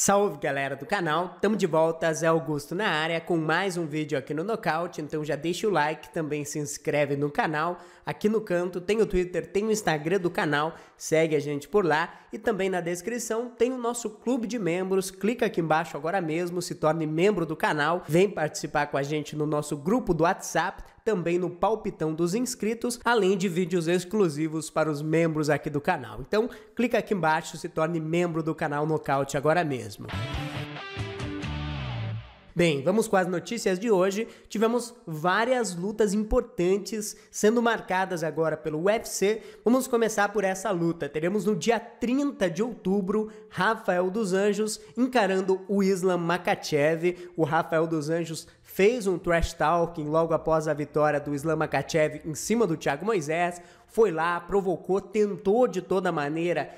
Salve galera do canal, tamo de volta, Zé Augusto na área com mais um vídeo aqui no Nocaute, então já deixa o like, também se inscreve no canal, aqui no canto tem o Twitter, tem o Instagram do canal, segue a gente por lá e também na descrição tem o nosso clube de membros, clica aqui embaixo agora mesmo, se torne membro do canal, vem participar com a gente no nosso grupo do WhatsApp, também no palpitão dos inscritos, além de vídeos exclusivos para os membros aqui do canal. Então, clica aqui embaixo, se torne membro do canal Nocaute agora mesmo. Bem, vamos com as notícias de hoje. Tivemos várias lutas importantes sendo marcadas agora pelo UFC. Vamos começar por essa luta. Teremos no dia 30 de outubro, Rafael dos Anjos encarando o Islam Makhachev. O Rafael dos Anjos fez um trash talking logo após a vitória do Islam Makhachev em cima do Thiago Moisés, foi lá, provocou, tentou de toda maneira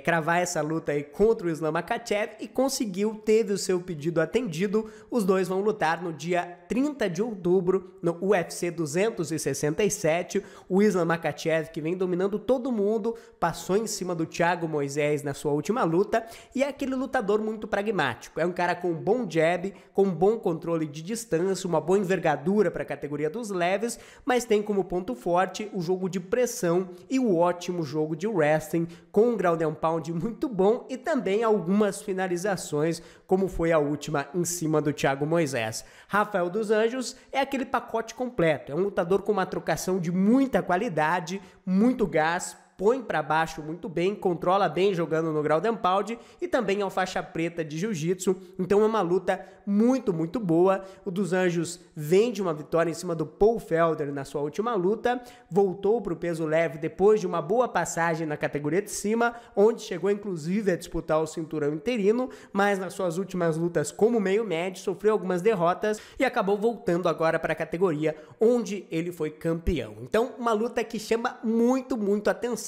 cravar essa luta aí contra o Islam Makhachev e conseguiu, teve o seu pedido atendido. Os dois vão lutar no dia 30 de outubro no UFC 267. O Islam Makhachev, que vem dominando todo mundo, passou em cima do Thiago Moisés na sua última luta e é aquele lutador muito pragmático. É um cara com um bom jab, com um bom controle de distância, uma boa envergadura para a categoria dos leves, mas tem como ponto forte o jogo de pressão e o ótimo jogo de wrestling, com um ground and pound muito bom e também algumas finalizações, como foi a última em cima do Thiago Moisés. Rafael dos Anjos é aquele pacote completo, é um lutador com uma trocação de muita qualidade, muito gás, põe para baixo muito bem, controla bem jogando no ground and pound e também é um faixa preta de jiu-jitsu, então é uma luta muito boa. O dos Anjos vem de uma vitória em cima do Paul Felder na sua última luta, voltou para o peso leve depois de uma boa passagem na categoria de cima, onde chegou inclusive a disputar o cinturão interino, mas nas suas últimas lutas como meio médio sofreu algumas derrotas e acabou voltando agora para a categoria onde ele foi campeão. Então uma luta que chama muito atenção.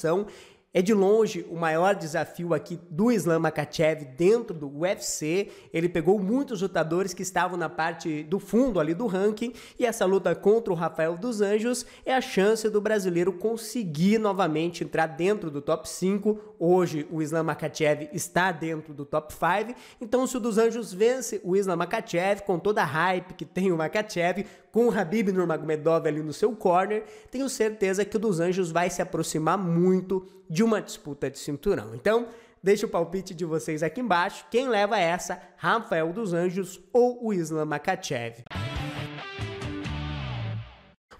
É de longe o maior desafio aqui do Islam Makhachev dentro do UFC. Ele pegou muitos lutadores que estavam na parte do fundo ali do ranking e essa luta contra o Rafael dos Anjos é a chance do brasileiro conseguir novamente entrar dentro do top 5. Hoje o Islam Makhachev está dentro do top 5, então se o dos Anjos vence o Islam Makhachev com toda a hype que tem o Makhachev, com o Khabib Nurmagomedov ali no seu corner, tenho certeza que o dos Anjos vai se aproximar muito de uma disputa de cinturão. Então, deixa o palpite de vocês aqui embaixo. Quem leva essa, Rafael dos Anjos ou o Islam Makhachev?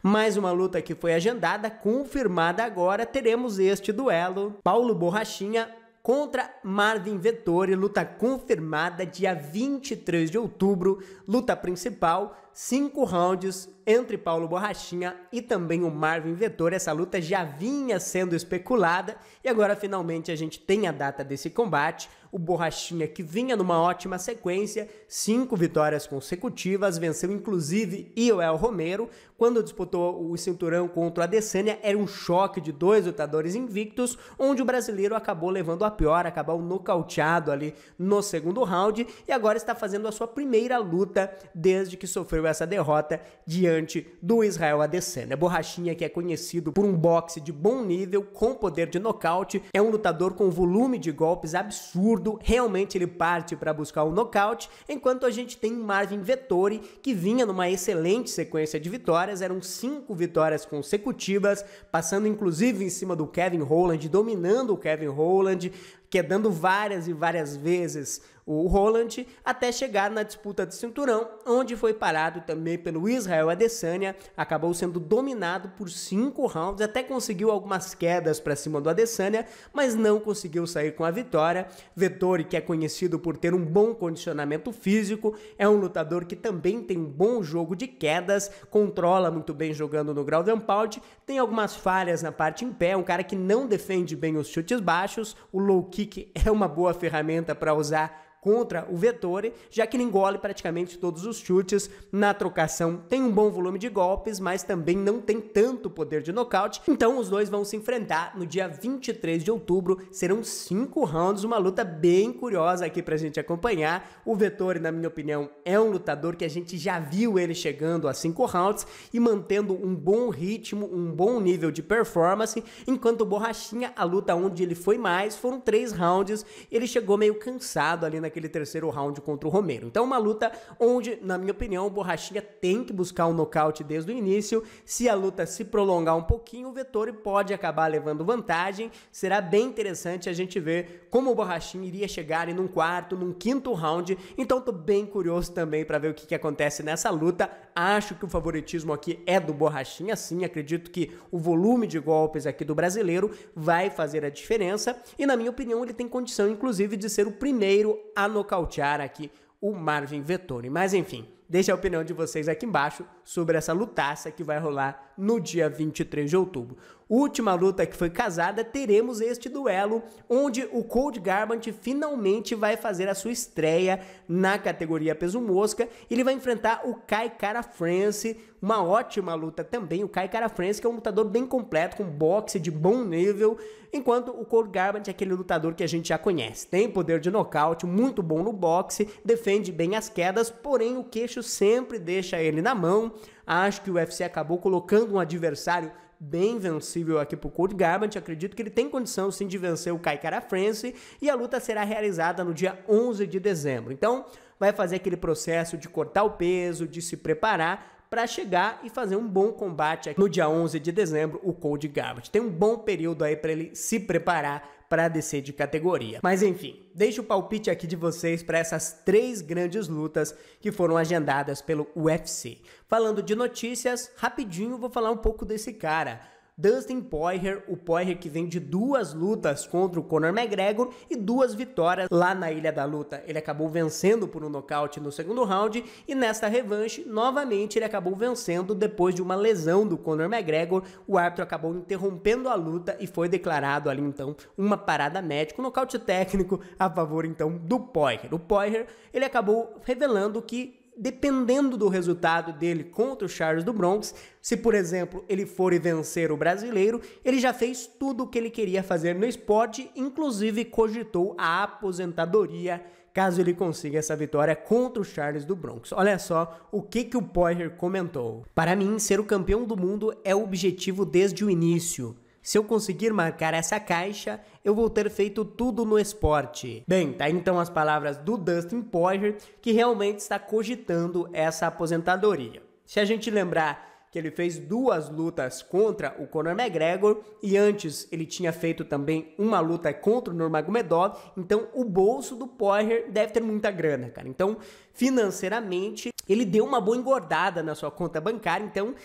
Mais uma luta que foi agendada, confirmada agora, teremos este duelo. Paulo Borrachinha contra Marvin Vettori, luta confirmada dia 23 de outubro, luta principal, 5 rounds entre Paulo Borrachinha e também o Marvin Vettori. Essa luta já vinha sendo especulada e agora finalmente a gente tem a data desse combate. O Borrachinha, que vinha numa ótima sequência, 5 vitórias consecutivas, venceu inclusive Yoel Romero. Quando disputou o cinturão contra o Adesanya, era um choque de 2 lutadores invictos, onde o brasileiro acabou levando a pior, acabou nocauteado ali no segundo round e agora está fazendo a sua primeira luta desde que sofreu essa derrota diante do Israel Adesanya. Borrachinha, que é conhecido por um boxe de bom nível, com poder de nocaute, é um lutador com volume de golpes absurdo. Realmente ele parte para buscar o nocaute, enquanto a gente tem Marvin Vettori, que vinha numa excelente sequência de vitórias, eram 5 vitórias consecutivas, passando inclusive em cima do Kevin Holland, dominando o Kevin Holland, quedando várias e várias vezes o Holland, até chegar na disputa de cinturão, onde foi parado também pelo Israel Adesanya, acabou sendo dominado por 5 rounds, até conseguiu algumas quedas para cima do Adesanya, mas não conseguiu sair com a vitória. Vettori, que é conhecido por ter um bom condicionamento físico, é um lutador que também tem um bom jogo de quedas, controla muito bem jogando no ground and pound, tem algumas falhas na parte em pé, um cara que não defende bem os chutes baixos, o low kick é uma boa ferramenta para usar contra o Vettori, já que ele engole praticamente todos os chutes. Na trocação tem um bom volume de golpes, mas também não tem tanto poder de nocaute, então os dois vão se enfrentar no dia 23 de outubro, serão 5 rounds, uma luta bem curiosa aqui pra gente acompanhar. O Vettori, na minha opinião, é um lutador que a gente já viu ele chegando a 5 rounds e mantendo um bom ritmo, um bom nível de performance, enquanto o Borrachinha, a luta onde ele foi mais, foram 3 rounds, ele chegou meio cansado ali na naquele terceiro round contra o Romero. Então uma luta onde, na minha opinião, o Borrachinha tem que buscar um nocaute desde o início. Se a luta se prolongar um pouquinho, o Vettori pode acabar levando vantagem. Será bem interessante a gente ver como o Borrachinha iria chegar em um quarto, num quinto round. Então tô bem curioso também para ver o que acontece nessa luta. Acho que o favoritismo aqui é do Borrachinha, sim. Acredito que o volume de golpes aqui do brasileiro vai fazer a diferença. E na minha opinião, ele tem condição, inclusive, de ser o primeiro a nocautear aqui o Marvin Vettori. Mas enfim, deixa a opinião de vocês aqui embaixo sobre essa lutaça que vai rolar no dia 23 de outubro. Última luta que foi casada, teremos este duelo onde o Cold Garbrandt finalmente vai fazer a sua estreia na categoria peso mosca. Ele vai enfrentar o Kai Kara-France, uma ótima luta também. O Kai Kara-France, que é um lutador bem completo, com boxe de bom nível, enquanto o Cold Garbrandt é aquele lutador que a gente já conhece. Tem poder de nocaute, muito bom no boxe, defende bem as quedas, porém o queixo sempre deixa ele na mão. Acho que o UFC acabou colocando um adversário bem vencível aqui pro Cold Garbrandt. Acredito que ele tem condição sim de vencer o Kai Kara-France e a luta será realizada no dia 11 de dezembro. Então vai fazer aquele processo de cortar o peso, de se preparar para chegar e fazer um bom combate aqui no dia 11 de dezembro, o Cold Garbrandt. Tem um bom período aí para ele se preparar para descer de categoria. Mas enfim, deixa o palpite aqui de vocês para essas 3 grandes lutas que foram agendadas pelo UFC. Falando de notícias, rapidinho vou falar um pouco desse cara, Dustin Poirier, o Poirier que vem de 2 lutas contra o Conor McGregor e 2 vitórias lá na Ilha da Luta. Ele acabou vencendo por um nocaute no segundo round e nesta revanche, novamente, ele acabou vencendo depois de uma lesão do Conor McGregor. O árbitro acabou interrompendo a luta e foi declarado ali, então, uma parada médica, um nocaute técnico a favor, então, do Poirier. O Poirier, ele acabou revelando que dependendo do resultado dele contra o Charles do Bronx, se por exemplo ele for e vencer o brasileiro, ele já fez tudo o que ele queria fazer no esporte, inclusive cogitou a aposentadoria caso ele consiga essa vitória contra o Charles do Bronx. Olha só o que o Poirier comentou. Para mim, ser o campeão do mundo é o objetivo desde o início. Se eu conseguir marcar essa caixa, eu vou ter feito tudo no esporte. Bem, tá aí então as palavras do Dustin Poirier, que realmente está cogitando essa aposentadoria. Se a gente lembrar que ele fez 2 lutas contra o Conor McGregor e antes ele tinha feito também uma luta contra o Nurmagomedov, então o bolso do Poirier deve ter muita grana, cara. Então, financeiramente, ele deu uma boa engordada na sua conta bancária, então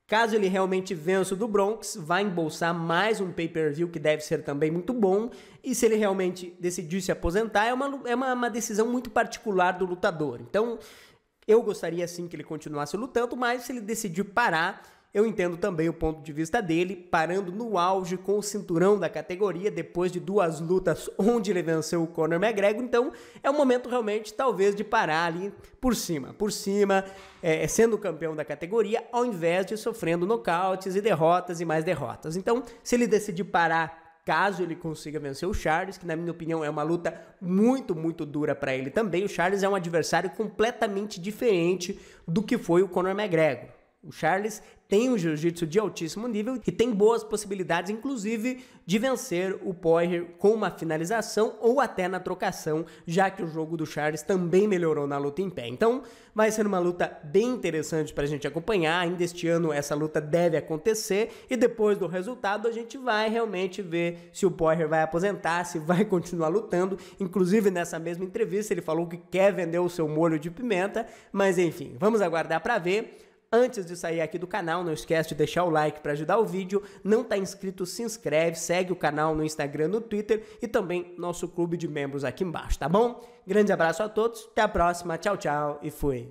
caso ele realmente vença o do Bronx, vai embolsar mais um pay-per-view que deve ser também muito bom. E se ele realmente decidir se aposentar, é uma decisão muito particular do lutador. Então, eu gostaria sim que ele continuasse lutando, mas se ele decidir parar, eu entendo também o ponto de vista dele, parando no auge com o cinturão da categoria, depois de 2 lutas onde ele venceu o Conor McGregor. Então, é o momento realmente, talvez, de parar ali por cima, sendo campeão da categoria, ao invés de sofrendo nocautes e derrotas e mais derrotas. Então, se ele decidir parar, caso ele consiga vencer o Charles, que na minha opinião é uma luta muito, muito dura para ele também, o Charles é um adversário completamente diferente do que foi o Conor McGregor. O Charles tem um jiu-jitsu de altíssimo nível e tem boas possibilidades, inclusive, de vencer o Poirier com uma finalização ou até na trocação, já que o jogo do Charles também melhorou na luta em pé. Então, vai ser uma luta bem interessante para a gente acompanhar. Ainda este ano essa luta deve acontecer e depois do resultado a gente vai realmente ver se o Poirier vai aposentar, se vai continuar lutando. Inclusive, nessa mesma entrevista, ele falou que quer vender o seu molho de pimenta, mas enfim, vamos aguardar para ver. Antes de sair aqui do canal, não esquece de deixar o like para ajudar o vídeo. Não está inscrito, se inscreve, segue o canal no Instagram, no Twitter e também nosso clube de membros aqui embaixo, tá bom? Grande abraço a todos, até a próxima, tchau, tchau e fui!